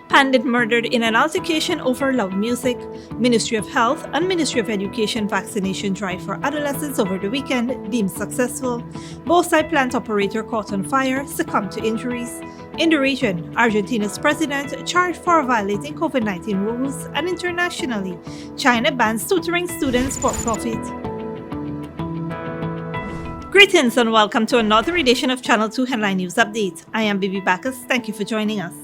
Pundit murdered in an altercation over loud music. Ministry of Health and Ministry of Education vaccination drive for adolescents over the weekend deemed successful. Bosai plant operator caught on fire, succumbed to injuries. In the region, Argentina's president charged for violating COVID-19 rules, and internationally, China bans tutoring students for profit. Greetings and welcome to another edition of Channel 2 Headline News Update. I am Bibi Bacchus. Thank you for joining us.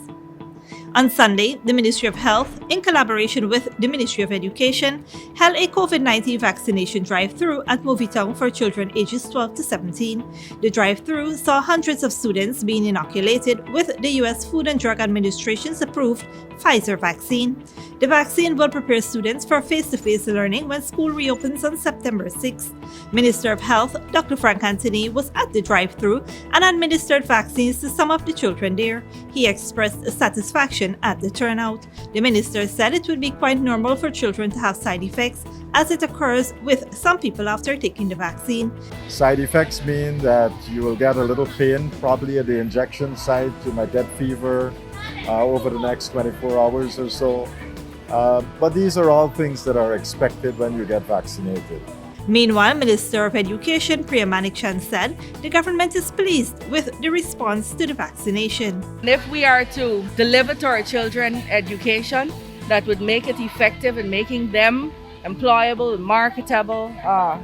On Sunday, the Ministry of Health, in collaboration with the Ministry of Education, held a COVID-19 vaccination drive-through at Movitown for children ages 12 to 17. The drive-through saw hundreds of students being inoculated with the U.S. Food and Drug Administration's approved Pfizer vaccine. The vaccine will prepare students for face-to-face learning when school reopens on September 6th. Minister of Health, Dr. Frank Anthony, was at the drive-through and administered vaccines to some of the children there. He expressed satisfaction at the turnout. The minister said it would be quite normal for children to have side effects, as it occurs with some people after taking the vaccine. Side effects mean that you will get a little pain, probably at the injection site. You might get fever over the next 24 hours or so. But these are all things that are expected when you get vaccinated. Meanwhile, Minister of Education Priya Manikchan said the government is pleased with the response to the vaccination. If we are to deliver to our children education that would make it effective in making them employable, marketable,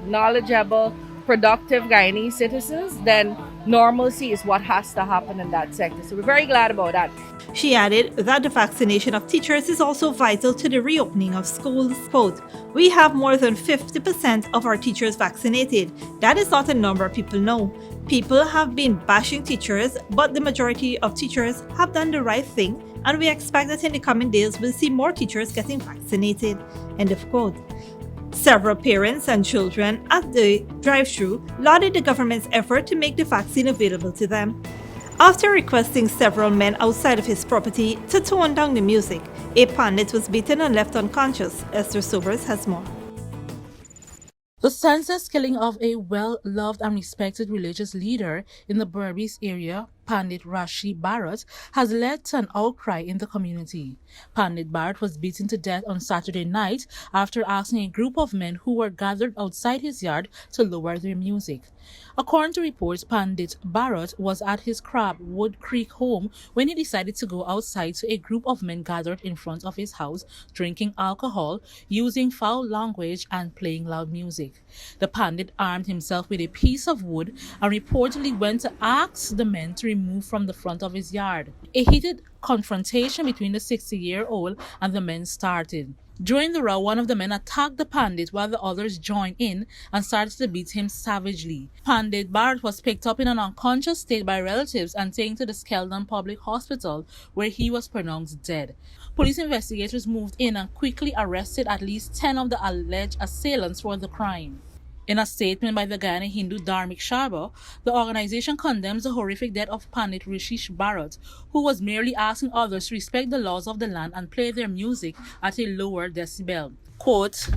knowledgeable, productive Guyanese citizens, then normalcy is what has to happen in that sector. So we're very glad about that. She added that the vaccination of teachers is also vital to the reopening of schools. Quote, "We have more than 50% of our teachers vaccinated. That is not a number people know. People have been bashing teachers, but the majority of teachers have done the right thing, and we expect that in the coming days we'll see more teachers getting vaccinated." End of quote. Several parents and children at the drive-thru lauded the government's effort to make the vaccine available to them. After requesting several men outside of his property to tone down the music, a Pundit was beaten and left unconscious. Esther Sobers has more. The senseless killing of a well-loved and respected religious leader in the Berbice area, Pandit Rashi Bharat, has led to an outcry in the community. Pandit Bharat was beaten to death on Saturday night after asking a group of men who were gathered outside his yard to lower their music. According to reports, Pandit Bharat was at his Crabwood Creek home when he decided to go outside to a group of men gathered in front of his house, drinking alcohol, using foul language, and playing loud music. The Pandit armed himself with a piece of wood and reportedly went to ask the men to remove from the front of his yard. A heated confrontation between the 60-year-old and the men started. During the row, one of the men attacked the Pandit while the others joined in and started to beat him savagely. Pandit Bharat was picked up in an unconscious state by relatives and taken to the Skeldon Public Hospital, where he was pronounced dead. Police investigators moved in and quickly arrested at least 10 of the alleged assailants for the crime. In a statement by the Guyana Hindu Dharmic Sabha, the organization condemns the horrific death of Pandit Rishish Bharat, who was merely asking others to respect the laws of the land and play their music at a lower decibel. Quote,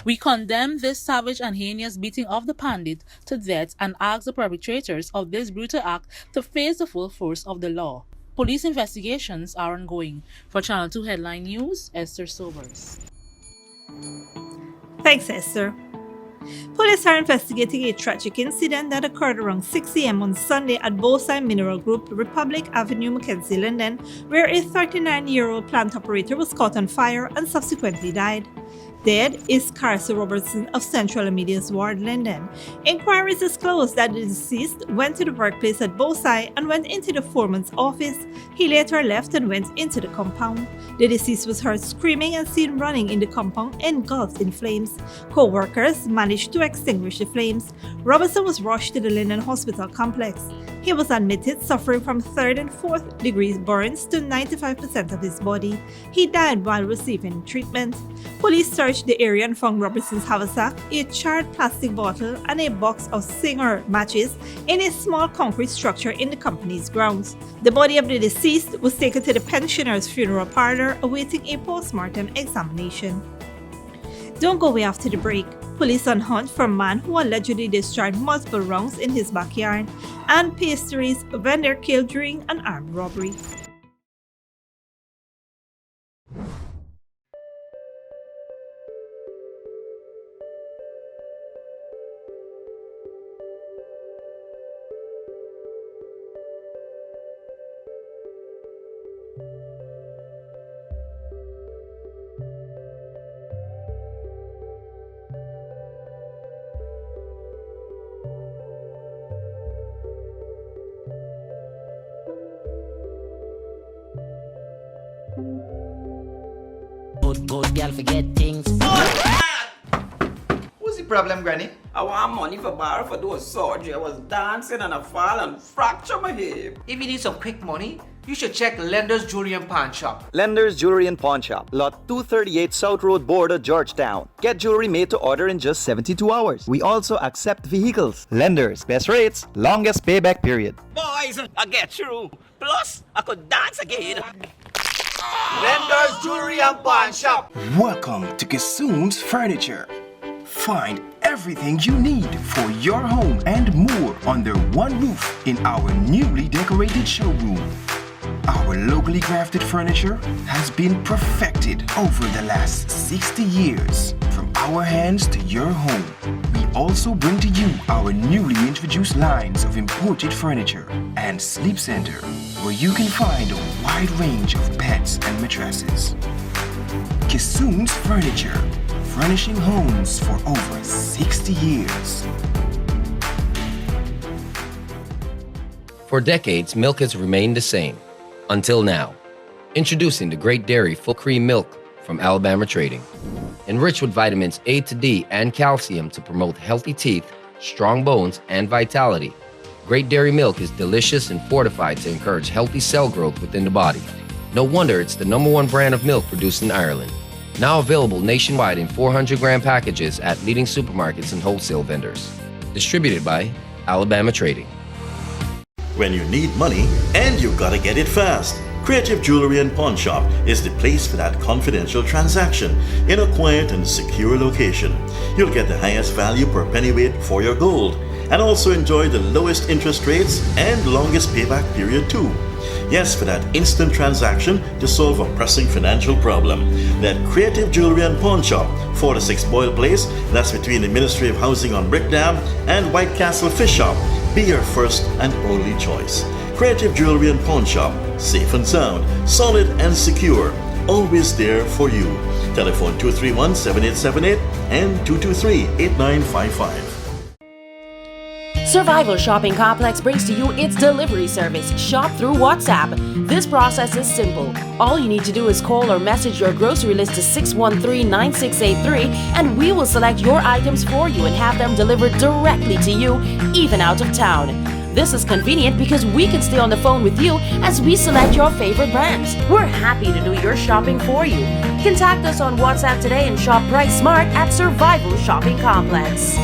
"We condemn this savage and heinous beating of the Pandit to death and ask the perpetrators of this brutal act to face the full force of the law." Police investigations are ongoing. For Channel 2 Headline News, Esther Sobers. Thanks, Esther. Police are investigating a tragic incident that occurred around 6 a.m. on Sunday at Bosai Mineral Group, Republic Avenue, Mackenzie, London, where a 39-year-old plant operator was caught on fire and subsequently died. Dead is Carson Robertson of Central Media's Ward, London. Inquiries disclosed that the deceased went to the workplace at Bosai and went into the foreman's office. He later left and went into the compound. The deceased was heard screaming and seen running in the compound engulfed in flames. Co-workers managed to extinguish the flames. Robertson was rushed to the Linden Hospital complex. He was admitted suffering from 3rd and 4th degree burns to 95% of his body. He died while receiving treatment. Police searched the area and found Robertson's haversack, a charred plastic bottle, and a box of Singer matches in a small concrete structure in the company's grounds. The body of the deceased was taken to the pensioner's funeral parlor, awaiting a post-mortem examination. Don't go away after the break. Police on hunt for a man who allegedly discharged multiple rounds in his backyard, and pastries vendor killed during an armed robbery. Good girl forget things. What's the problem, Granny? I want money for borrow for do a surgery. I was dancing and I fall and fracture my hip. If you need some quick money, you should check Lender's Jewelry and Pawn Shop. Lender's Jewelry and Pawn Shop, Lot 238 South Road Border, Georgetown. Get jewelry made to order in just 72 hours. We also accept vehicles. Lender's, best rates, longest payback period. Boys, I get through. Plus, I could dance again. Lender's Jewelry and Pawn Shop. Welcome to Kissoon's Furniture. Find everything you need for your home and more under one roof in our newly decorated showroom. Our locally crafted furniture has been perfected over the last 60 years. From our hands to your home, we also bring to you our newly introduced lines of imported furniture and sleep center, where you can find a wide range of beds and mattresses. Kissoon's Furniture, furnishing homes for over 60 years. For decades, milk has remained the same. Until now. Introducing the Great Dairy Full Cream Milk from Alabama Trading. Enriched with vitamins A to D and calcium to promote healthy teeth, strong bones, and vitality. Great Dairy Milk is delicious and fortified to encourage healthy cell growth within the body. No wonder it's the #1 brand of milk produced in Ireland. Now available nationwide in 400-gram packages at leading supermarkets and wholesale vendors. Distributed by Alabama Trading. When you need money and you gotta get it fast, Creative Jewelry and Pawn Shop is the place for that confidential transaction in a quiet and secure location. You'll get the highest value per pennyweight for your gold and also enjoy the lowest interest rates and longest payback period too. Yes, for that instant transaction to solve a pressing financial problem. That Creative Jewelry and Pawn Shop, 46 Boyle Place, that's between the Ministry of Housing on Brickdam and White Castle Fish Shop. Be your first and only choice. Creative Jewelry and Pawn Shop, safe and sound, solid and secure, always there for you. Telephone 231-7878 and 223-8955. Survival Shopping Complex brings to you its delivery service, Shop through WhatsApp. This process is simple. All you need to do is call or message your grocery list to 613-9683 and we will select your items for you and have them delivered directly to you, even out of town. This is convenient because we can stay on the phone with you as we select your favorite brands. We're happy to do your shopping for you. Contact us on WhatsApp today and shop price smart at Survival Shopping Complex.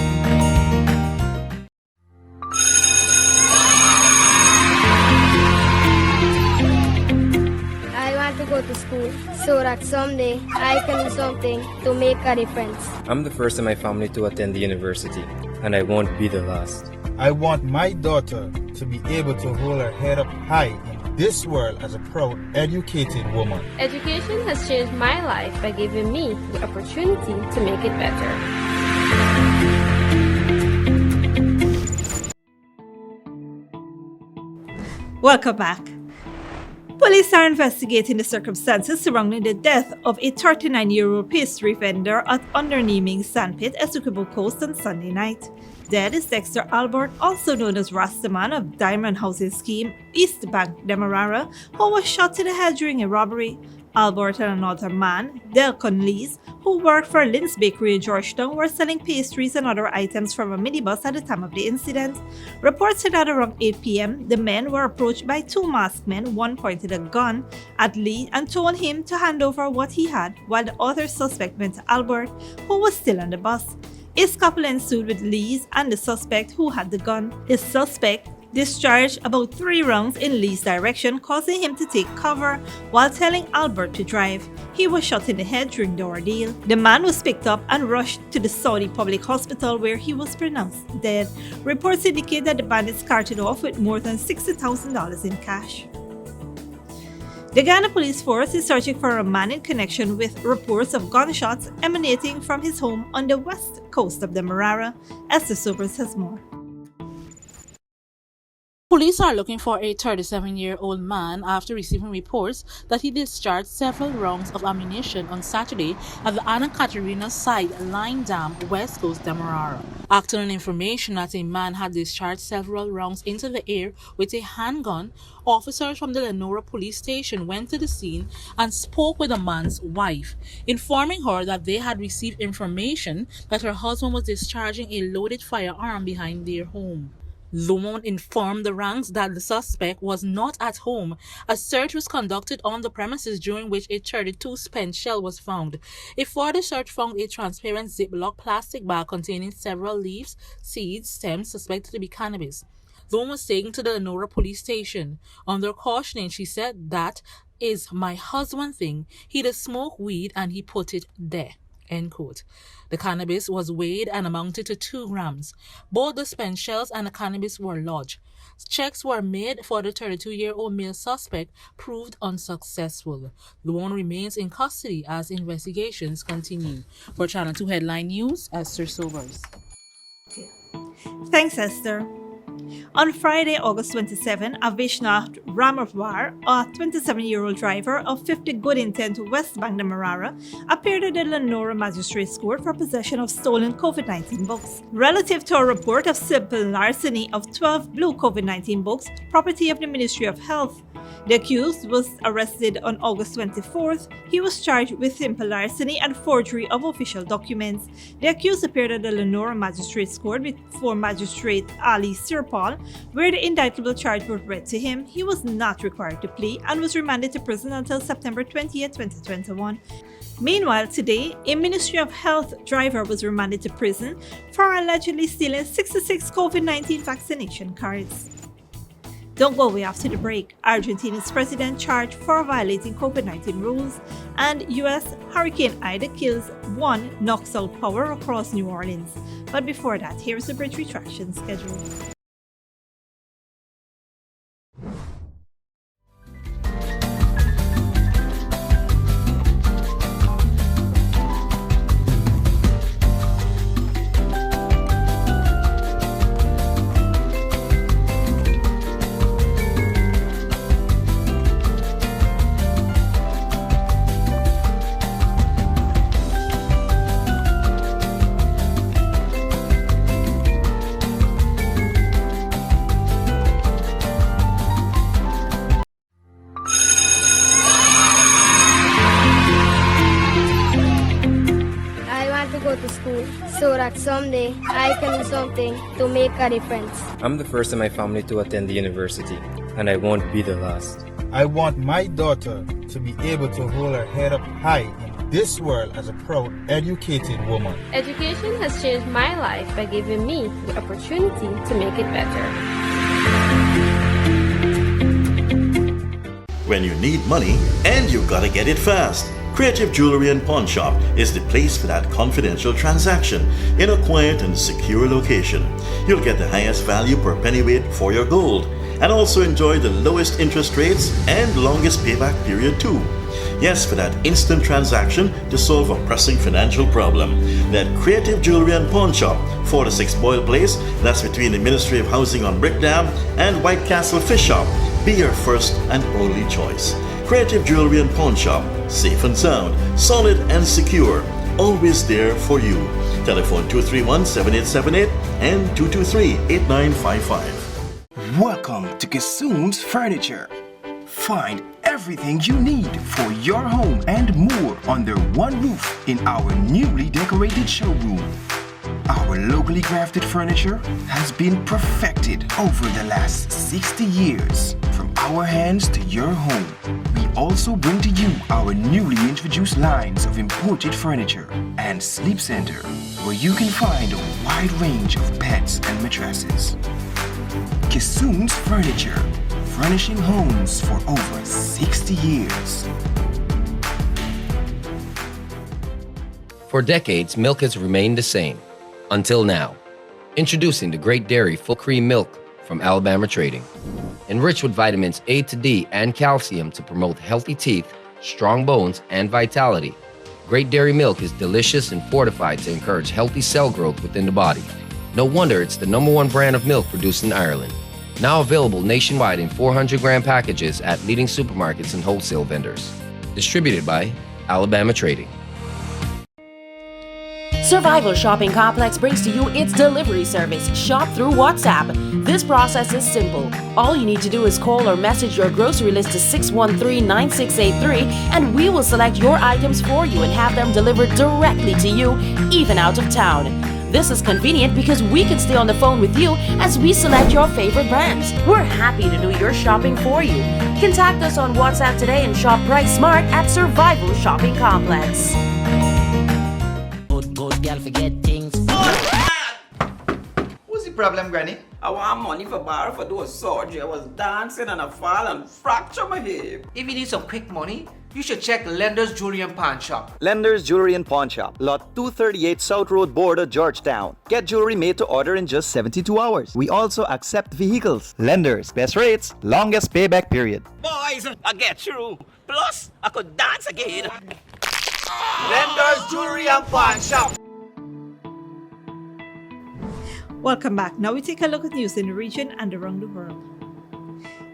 Go to school so that someday I can do something to make a difference. I'm the first in my family to attend the university, and I won't be the last. I want my daughter to be able to hold her head up high in this world as a proud, educated woman. Education has changed my life by giving me the opportunity to make it better. Welcome back. Police are investigating the circumstances surrounding the death of a 39-year-old pastry vendor at Underneming Sandpit at SUCCUMB Coast on Sunday night. Dead is Dexter Albert, also known as Rastaman of Diamond Housing Scheme, East Bank, Demerara, who was shot in the head during a robbery. Albert and another man, Delcon Lees, who worked for Lynn's Bakery in Georgetown, were selling pastries and other items from a minibus at the time of the incident. Reports said that around 8 p.m., the men were approached by two masked men. One pointed a gun at Lee and told him to hand over what he had, while the other suspect went to Albert, who was still on the bus. A scuffle ensued with Lee's and the suspect who had the gun. The suspect discharged about 3 rounds in Lee's direction, causing him to take cover while telling Albert to drive. He was shot in the head during the ordeal. The man was picked up and rushed to the Saudi Public Hospital where he was pronounced dead. Reports indicate that the bandits carted off with more than $60,000 in cash. The Ghana Police Force is searching for a man in connection with reports of gunshots emanating from his home on the west coast of Demerara. Esther Sobers has more. Police are looking for a 37-year-old man after receiving reports that he discharged several rounds of ammunition on Saturday at the Anna Caterina site, Line Dam, West Coast, Demerara. Acting on information that a man had discharged several rounds into the air with a handgun, officers from the Lenora police station went to the scene and spoke with the man's wife, informing her that they had received information that her husband was discharging a loaded firearm behind their home. The woman informed the ranks that the suspect was not at home. A search was conducted on the premises during which a 32 spent shell was found. A further search found a transparent Ziploc plastic bag containing several leaves, seeds, stems suspected to be cannabis. The woman was taken to the Lenora police station. Under cautioning, she said, "That is my husband thing. He does smoke weed and he put it there." End quote. The cannabis was weighed and amounted to 2 grams. Both the spent shells and the cannabis were lodged. Checks were made for the 32-year-old male suspect, proved unsuccessful. The woman remains in custody as investigations continue. For Channel 2 Headline News, Esther Sobers. Thanks, Esther. On Friday, August 27, Avishnath Ramavwar, a 27-year-old driver of 50 Good Intent West Bank Demerara, appeared at the Lenora Magistrates Court for possession of stolen COVID-19 books. Relative to a report of simple larceny of 12 blue COVID-19 books, property of the Ministry of Health. The accused was arrested on August 24th. He was charged with simple larceny and forgery of official documents. The accused appeared at the Lenora Magistrates Court before Magistrate Ali Sirpal, where the indictable charge was read to him. He was not required to plead and was remanded to prison until September 20th, 2021. Meanwhile, today, a Ministry of Health driver was remanded to prison for allegedly stealing 66 COVID-19 vaccination cards. Don't go away after the break. Argentina's president charged for violating COVID-19 rules, and U.S. Hurricane Ida kills 1, knocks out power across New Orleans. But before that, here's the bridge retraction schedule. So that someday I can do something to make a difference. I'm the first in my family to attend the university, and I won't be the last. I want my daughter to be able to hold her head up high in this world as a proud, educated woman. Education has changed my life by giving me the opportunity to make it better. When you need money and you gotta get it fast, Creative Jewelry and Pawn Shop is the place for that confidential transaction in a quiet and secure location. You'll get the highest value per pennyweight for your gold and also enjoy the lowest interest rates and longest payback period too. Yes, for that instant transaction to solve a pressing financial problem. That Creative Jewelry and Pawn Shop, 46 Boyle Place, that's between the Ministry of Housing on Brick Dam and White Castle Fish Shop, be your first and only choice. Creative Jewelry and Pawn Shop, safe and sound, solid and secure, always there for you. Telephone 231-7878 and 223-8955. Welcome to Kissoon's Furniture. Find everything you need for your home and more under one roof in our newly decorated showroom. Our locally crafted furniture has been perfected over the last 60 years. From our hands to your home, we also bring to you our newly introduced lines of imported furniture and sleep center, where you can find a wide range of beds and mattresses. Kissoon's Furniture, furnishing homes for over 60 years. For decades, milk has remained the same. Until now. Introducing the Great Dairy Full Cream Milk from Alabama Trading. Enriched with vitamins A to D and calcium to promote healthy teeth, strong bones, and vitality. Great Dairy Milk is delicious and fortified to encourage healthy cell growth within the body. No wonder it's the #1 brand of milk produced in Ireland. Now available nationwide in 400-gram packages at leading supermarkets and wholesale vendors. Distributed by Alabama Trading. Survival Shopping Complex brings to you its delivery service, Shop Through WhatsApp. This process is simple. All you need to do is call or message your grocery list to 613-9683 and we will select your items for you and have them delivered directly to you, even out of town. This is convenient because we can stay on the phone with you as we select your favorite brands. We're happy to do your shopping for you. Contact us on WhatsApp today and shop price smart at Survival Shopping Complex. Good girl forget things. What's the problem, Granny? I want money for borrow for those surgery. I was dancing and I fall and fracture my hip. If you need some quick money, you should check Lender's Jewelry and Pawn Shop. Lender's Jewelry and Pawn Shop, Lot 238 South Road Border, Georgetown. Get jewelry made to order in just 72 hours. We also accept vehicles. Lenders, best rates, longest payback period. Boys, I get through. Plus, I could dance again. Lender's Jewelry and Pawn Shop. Welcome back. Now we take a look at news in the region and around the world.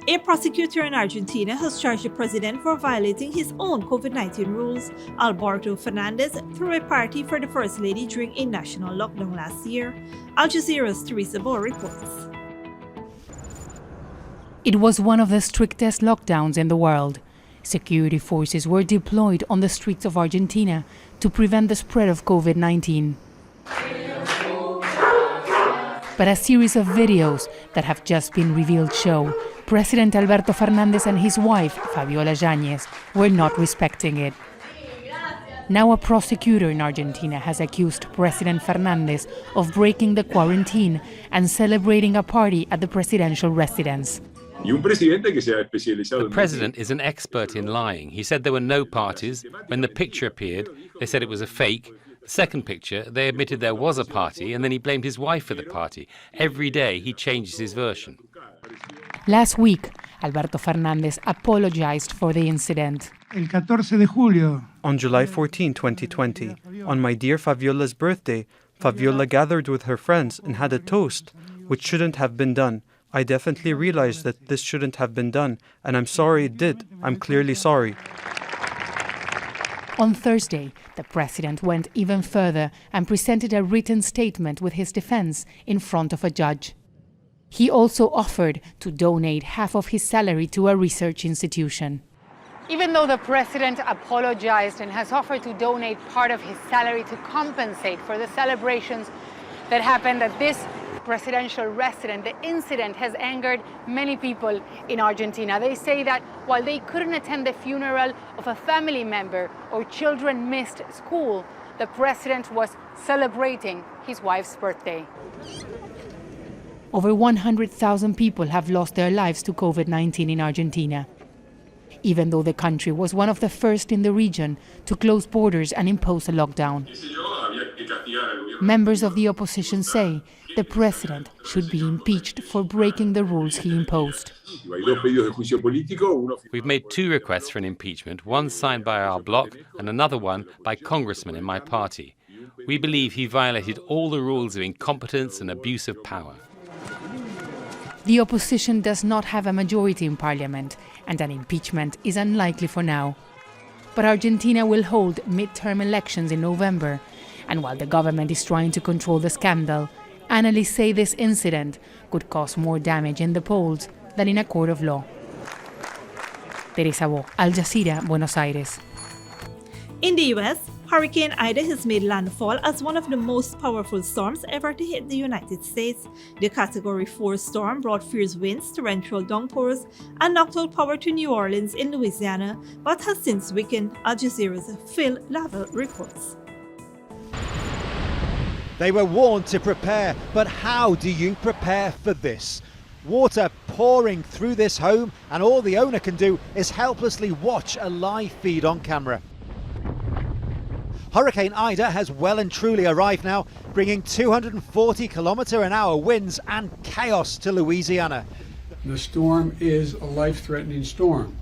A prosecutor in Argentina has charged the president for violating his own COVID-19 rules, Alberto Fernandez, threw a party for the First Lady during a national lockdown last year. Al Jazeera's Teresa Bohr reports. It was one of the strictest lockdowns in the world. Security forces were deployed on the streets of Argentina to prevent the spread of COVID-19. But a series of videos that have just been revealed show President Alberto Fernandez and his wife, Fabiola Yáñez, were not respecting it. Now a prosecutor in Argentina has accused President Fernandez of breaking the quarantine and celebrating a party at the presidential residence. The president is an expert in lying. He said there were no parties. When the picture appeared, they said it was a fake. The second picture, they admitted there was a party, and then he blamed his wife for the party. Every day he changes his version. Last week, Alberto Fernandez apologized for the incident. On July 14, 2020, on my dear Fabiola's birthday, Fabiola gathered with her friends and had a toast, which shouldn't have been done. I definitely realized that this shouldn't have been done, and I'm sorry it did. I'm clearly sorry. On Thursday, the president went even further and presented a written statement with his defense in front of a judge. He also offered to donate half of his salary to a research institution. Even though the president apologized and has offered to donate part of his salary to compensate for the celebrations that happened at this presidential residence, the incident has angered many people in Argentina. They say that while they couldn't attend the funeral of a family member or children missed school, the president was celebrating his wife's birthday. Over 100,000 people have lost their lives to COVID-19 in Argentina. Even though the country was one of the first in the region to close borders and impose a lockdown. Members of the opposition say the president should be impeached for breaking the rules he imposed. We've made 2 requests for an impeachment, one signed by our bloc and another one by congressmen in my party. We believe he violated all the rules of incompetence and abuse of power. The opposition does not have a majority in parliament, and an impeachment is unlikely for now. But Argentina will hold midterm elections in November, and while the government is trying to control the scandal, analysts say this incident could cause more damage in the polls than in a court of law. Teresa Bohr, Al Jazeera, Buenos Aires. In the US, Hurricane Ida has made landfall as one of the most powerful storms ever to hit the United States. The Category 4 storm brought fierce winds, torrential downpours, and knocked out power to New Orleans in Louisiana, but has since weakened. Al Jazeera's Phil Lavelle reports. They were warned to prepare, but how do you prepare for this? Water pouring through this home, and all the owner can do is helplessly watch a live feed on camera. Hurricane Ida has well and truly arrived now, bringing 240 km/h winds and chaos to Louisiana. The storm is a life-threatening storm.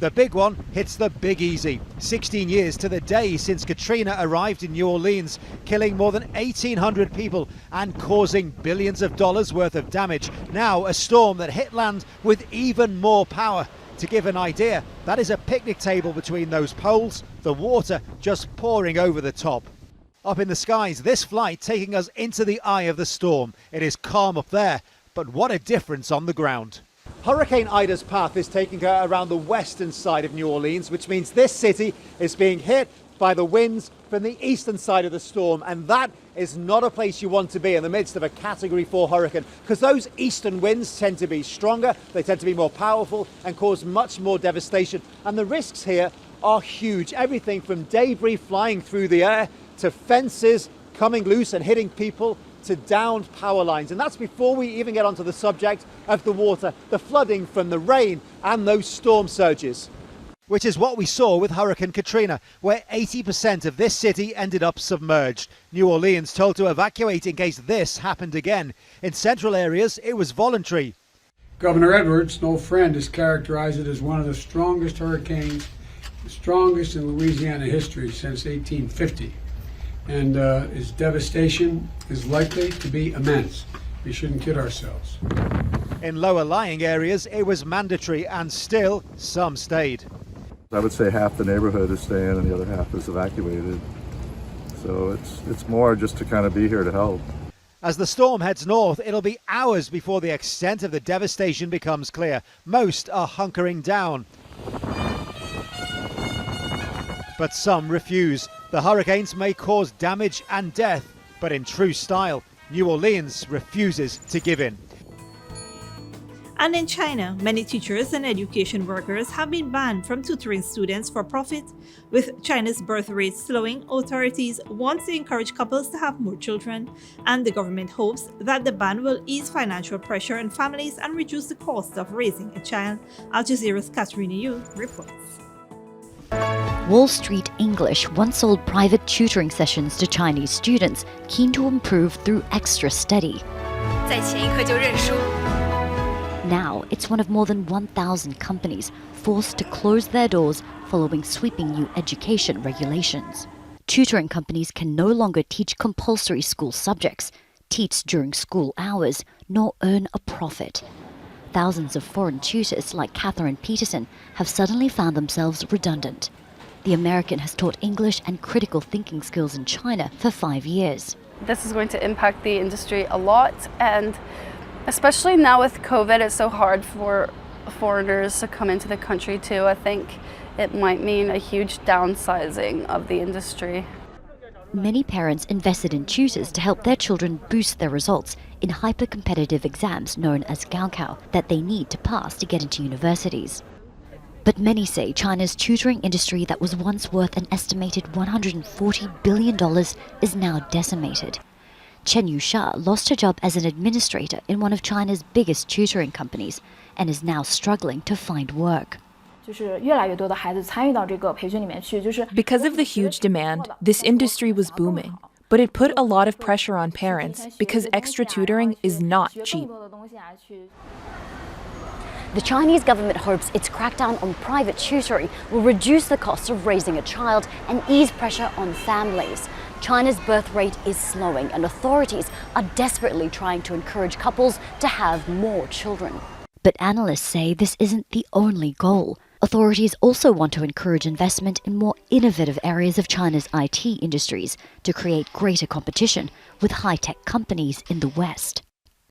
The big one hits the Big Easy. 16 years to the day since Katrina arrived in New Orleans, killing more than 1,800 people and causing billions of dollars worth of damage. Now a storm that hit land with even more power. To give an idea, that is a picnic table between those poles, the water just pouring over the top. Up in the skies, this flight taking us into the eye of the storm. It is calm up there, but what a difference on the ground. Hurricane Ida's path is taking her around the western side of New Orleans, which means this city is being hit by the winds from the eastern side of the storm, and that is not a place you want to be in the midst of a Category 4 hurricane, because those eastern winds tend to be stronger, they tend to be more powerful and cause much more devastation, and the risks here are huge. Everything from debris flying through the air to fences coming loose and hitting people to downed power lines. And that's before we even get onto the subject of the water, the flooding from the rain and those storm surges. Which is what we saw with Hurricane Katrina, where 80% of this city ended up submerged. New Orleans told to evacuate in case this happened again. In central areas, it was voluntary. Governor Edwards, no friend, has characterized it as one of the strongest hurricanes, the strongest in Louisiana history since 1850. And its devastation is likely to be immense. We shouldn't kid ourselves. In lower lying areas, it was mandatory, and still some stayed. I would say half the neighborhood is staying and the other half is evacuated. So it's more just to kind of be here to help. As the storm heads north, it'll be hours before the extent of the devastation becomes clear. Most are hunkering down, but some refuse. The hurricanes may cause damage and death, but in true style, New Orleans refuses to give in. And in China, many teachers and education workers have been banned from tutoring students for profit. With China's birth rate slowing, authorities want to encourage couples to have more children, and the government hopes that the ban will ease financial pressure on families and reduce the cost of raising a child. Al Jazeera's Katrina Yu reports. Wall Street English once sold private tutoring sessions to Chinese students keen to improve through extra study. Now, it's one of more than 1,000 companies forced to close their doors following sweeping new education regulations. Tutoring companies can no longer teach compulsory school subjects, teach during school hours, nor earn a profit. Thousands of foreign tutors like Catherine Peterson have suddenly found themselves redundant. The American has taught English and critical thinking skills in China for 5 years. This is going to impact the industry a lot, and especially now with COVID, it's so hard for foreigners to come into the country too. I think it might mean a huge downsizing of the industry. Many parents invested in tutors to help their children boost their results in hyper-competitive exams known as Gaokao that they need to pass to get into universities. But many say China's tutoring industry that was once worth an estimated $140 billion is now decimated. Chen Yusha lost her job as an administrator in one of China's biggest tutoring companies and is now struggling to find work. Because of the huge demand, this industry was booming, but it put a lot of pressure on parents because extra tutoring is not cheap. The Chinese government hopes its crackdown on private tutoring will reduce the cost of raising a child and ease pressure on families. China's birth rate is slowing, and authorities are desperately trying to encourage couples to have more children. But analysts say this isn't the only goal. Authorities also want to encourage investment in more innovative areas of China's IT industries to create greater competition with high-tech companies in the West.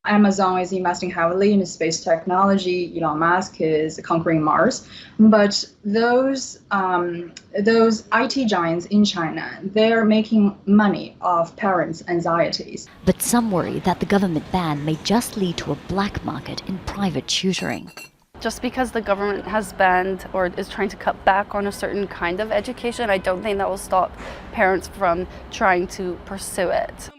Amazon is investing heavily in space technology. Elon Musk is conquering Mars. But those IT giants in China, they're making money off parents' anxieties. But some worry that the government ban may just lead to a black market in private tutoring. Just because the government has banned or is trying to cut back on a certain kind of education, I don't think that will stop parents from trying to pursue it.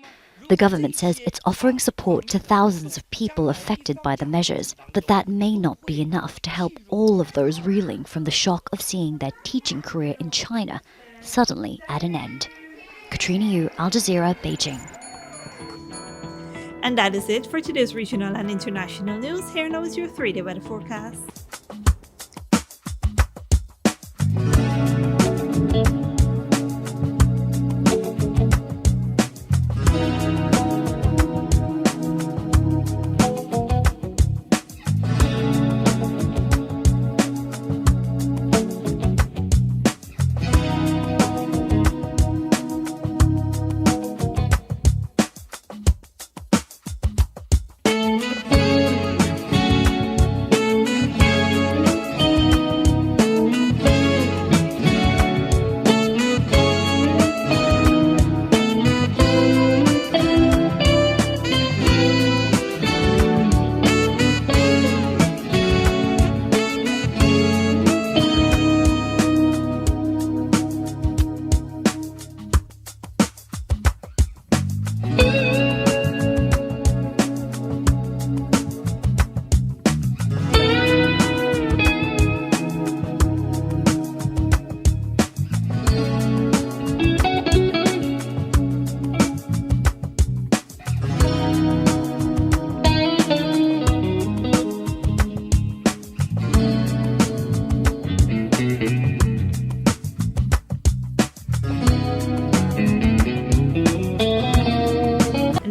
The government says it's offering support to thousands of people affected by the measures, but that may not be enough to help all of those reeling from the shock of seeing their teaching career in China suddenly at an end. Katrina Yu, Al Jazeera, Beijing. And that is it for today's regional and international news. Here now is your 3-day weather forecast.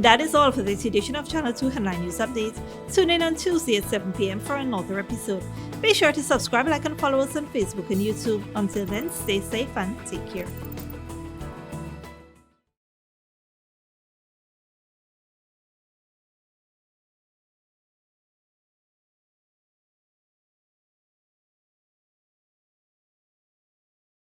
That is all for this edition of Channel 2 Headline News Updates. Tune in on Tuesday at 7 p.m. for another episode. Be sure to subscribe, like, and follow us on Facebook and YouTube. Until then, stay safe and take care.